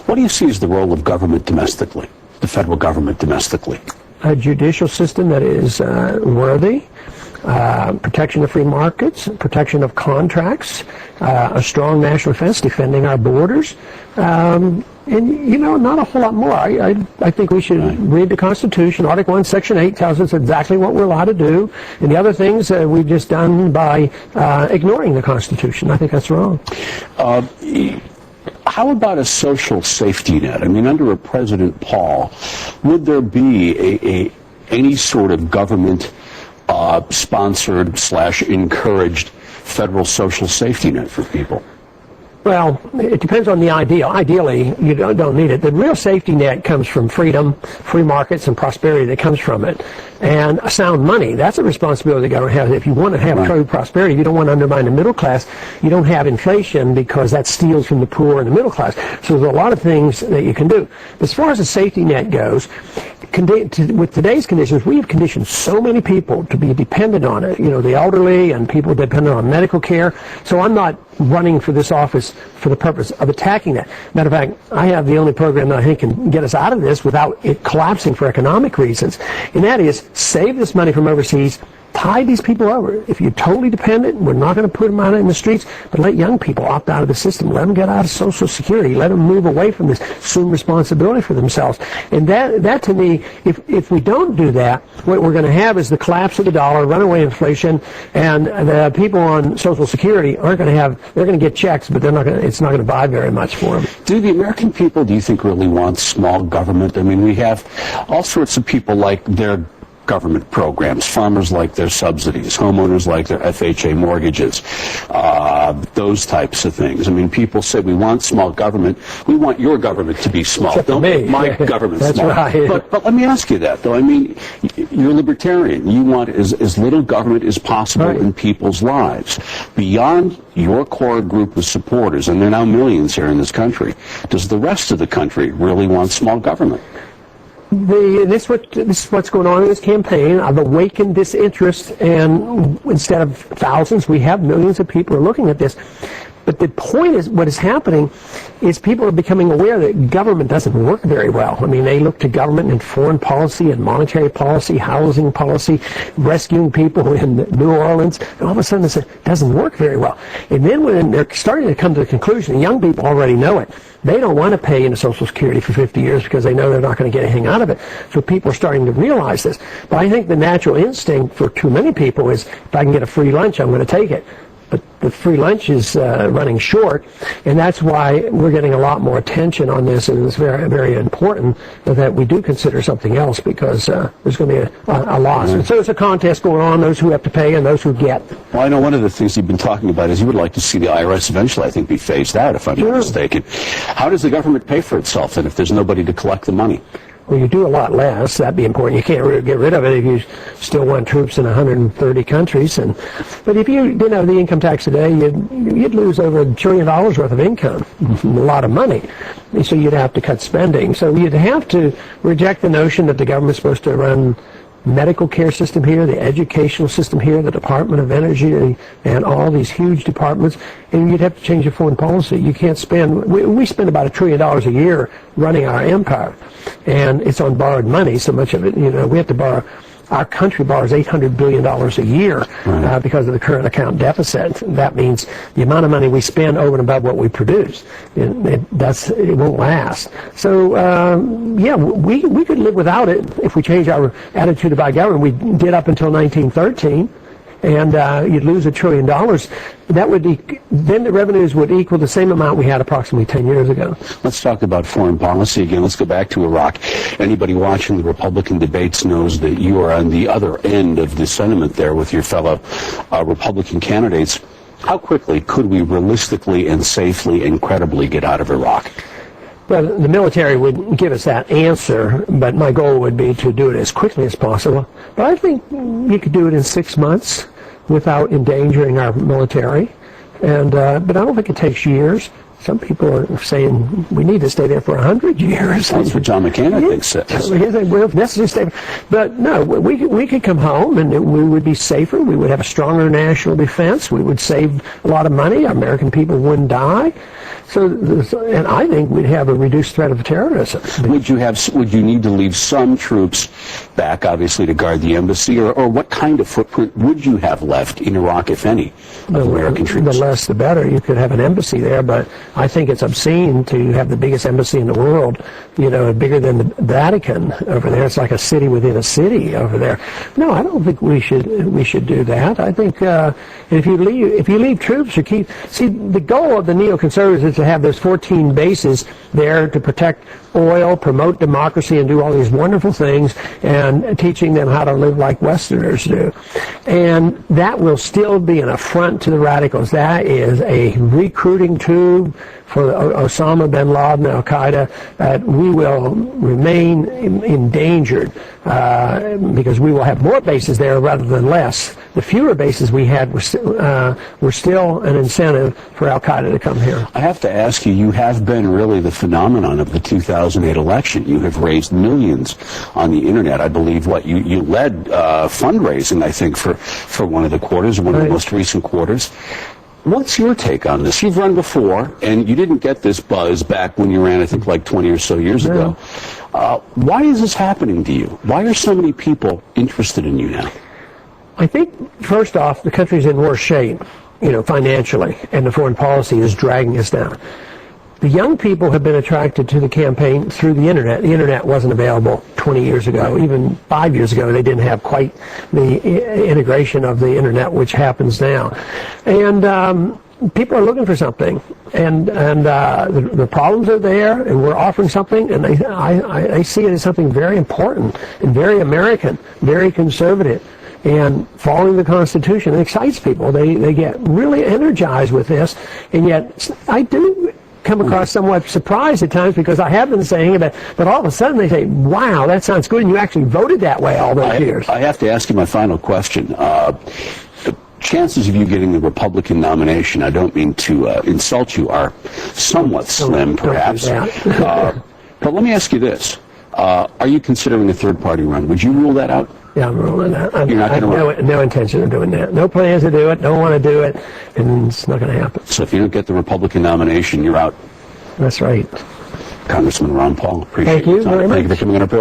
What do you see as the role of government domestically, the federal government domestically? A judicial system that is worthy, protection of free markets, protection of contracts, a strong national defense defending our borders, and, you know, not a whole lot more. I think we should read the Constitution. Article 1, Section 8 tells us exactly what we're allowed to do, and the other things we've just done by ignoring the Constitution. I think that's wrong. How about a social safety net? I mean, under a President Paul, would there be any sort of government sponsored / encouraged federal social safety net for people? Well, it depends on the ideal. Ideally, you don't need it. The real safety net comes from freedom, free markets, and prosperity that comes from it. And sound money, that's a responsibility the government has. If you want to have true prosperity, you don't want to undermine the middle class. You don't have inflation because that steals from the poor and the middle class. So there's a lot of things that you can do. As far as the safety net goes, with today's conditions, we have conditioned so many people to be dependent on it. You know, the elderly and people dependent on medical care. So I'm not running for this office for the purpose of attacking that. Matter of fact, I have the only program that I think can get us out of this without it collapsing for economic reasons, and that is save this money from overseas, tide these people over. If you're totally dependent, we're not going to put them out in the streets, but let young people opt out of the system. Let them get out of Social Security. Let them move away from this, assume responsibility for themselves. And that to me, if we don't do that, what we're going to have is the collapse of the dollar, runaway inflation, and the people on Social Security aren't going to have, they're going to get checks, but it's not going to buy very much for them. Do the American people, do you think, really want small government? I mean, we have all sorts of people like their government programs. Farmers like their subsidies. Homeowners like their FHA mortgages. Those types of things. I mean, people say we want small government. We want your government to be small. Except Don't make my government That's small. Right. But let me ask you that, though. I mean, you're libertarian. You want as little government as possible in people's lives. Beyond your core group of supporters, and there are now millions here in this country, does the rest of the country really want small government? This is what's going on in this campaign. I've awakened this interest, and instead of thousands, we have millions of people who are looking at this. But the point is, what is happening is people are becoming aware that government doesn't work very well. I mean, they look to government in foreign policy and monetary policy, housing policy, rescuing people in New Orleans, and all of a sudden they say, it doesn't work very well. And then when they're starting to come to the conclusion, and young people already know it, they don't want to pay into Social Security for 50 years because they know they're not going to get anything out of it. So people are starting to realize this. But I think the natural instinct for too many people is, if I can get a free lunch, I'm going to take it. But the free lunch is running short, and that's why we're getting a lot more attention on this, and it's very, very important that we do consider something else, because there's going to be a loss. And so there's a contest going on, those who have to pay and those who get. Well, I know one of the things you've been talking about is you would like to see the IRS eventually, I think, be phased out, if I'm not mistaken. How does the government pay for itself, then, if there's nobody to collect the money? Well, you do a lot less. That'd be important. You can't get rid of it if you still want troops in 130 countries. But if you didn't have the income tax today, you'd lose over $1 trillion worth of income, a lot of money. So you'd have to cut spending. So you'd have to reject the notion that the government's supposed to run medical care system here, the educational system here, the Department of Energy, and all these huge departments, and you'd have to change your foreign policy. You can't spend, we spend about $1 trillion a year running our empire, and it's on borrowed money, so much of it, we have to borrow. Our country borrows $800 billion a year because of the current account deficit. That means the amount of money we spend over and above what we produce. It won't last. So, we could live without it if we change our attitude about government. We did up until 1913. And you'd lose $1 trillion. Then the revenues would equal the same amount we had approximately 10 years ago. Let's talk about foreign policy again. Let's go back to Iraq. Anybody watching the Republican debates knows that you are on the other end of the sentiment there with your fellow Republican candidates. How quickly could we realistically and safely and credibly get out of Iraq? Well, the military would give us that answer, but my goal would be to do it as quickly as possible. But I think you could do it in 6 months without endangering our military. But I don't think it takes years. Some people are saying we need to stay there for 100 years. That's what John McCain, I think, says. Well, necessarily stay. But no, we could come home and we would be safer. We would have a stronger national defense. We would save a lot of money. American people wouldn't die. And I think we'd have a reduced threat of terrorism. Would you need to leave some troops back, obviously, to guard the embassy, or what kind of footprint would you have left in Iraq, if any, of American troops? The less, the better. You could have an embassy there, but I think it's obscene to have the biggest embassy in the world, bigger than the Vatican over there. It's like a city within a city over there. No, I don't think we should do that. I think if you leave troops or the goal of the neoconservatives is to have those 14 bases there to protect oil, promote democracy, and do all these wonderful things, and teaching them how to live like Westerners do. And that will still be an affront to the radicals. That is a recruiting tube for Osama bin Laden, Al-Qaeda, that we will remain endangered because we will have more bases there rather than less. The fewer bases we had were still an incentive for Al-Qaeda to come here. I have to ask you, you have been really the phenomenon of the 2008 election. You have raised millions on the internet. I believe you led fundraising, I think, for one of the quarters, one of the most recent quarters. What's your take on this? You've run before, and you didn't get this buzz back when you ran, I think, like 20 or so years ago. Why is this happening to you? Why are so many people interested in you now? I think, first off, the country's in worse shape, financially, and the foreign policy is dragging us down. The young people have been attracted to the campaign through the Internet. The Internet wasn't available 20 years ago. Even 5 years ago, they didn't have quite the integration of the Internet, which happens now. And people are looking for something. And the problems are there, and we're offering something, and I see it as something very important and very American, very conservative. And following the Constitution, it excites people. They get really energized with this, and yet I do come across somewhat surprised at times because I have been saying it, but all of a sudden they say, wow, that sounds good, and you actually voted that way all those years. I have to ask you my final question. The chances of you getting the Republican nomination, I don't mean to insult you, are somewhat slim, perhaps. But let me ask you this. Are you considering a third-party run? Would you rule that out? Yeah, I'm ruling that. You're not going to no intention of doing that. No plans to do it. Don't want to do it, and it's not going to happen. So if you don't get the Republican nomination, you're out. That's right. Congressman Ron Paul, appreciate Thank you very much. Thank you for coming on our program.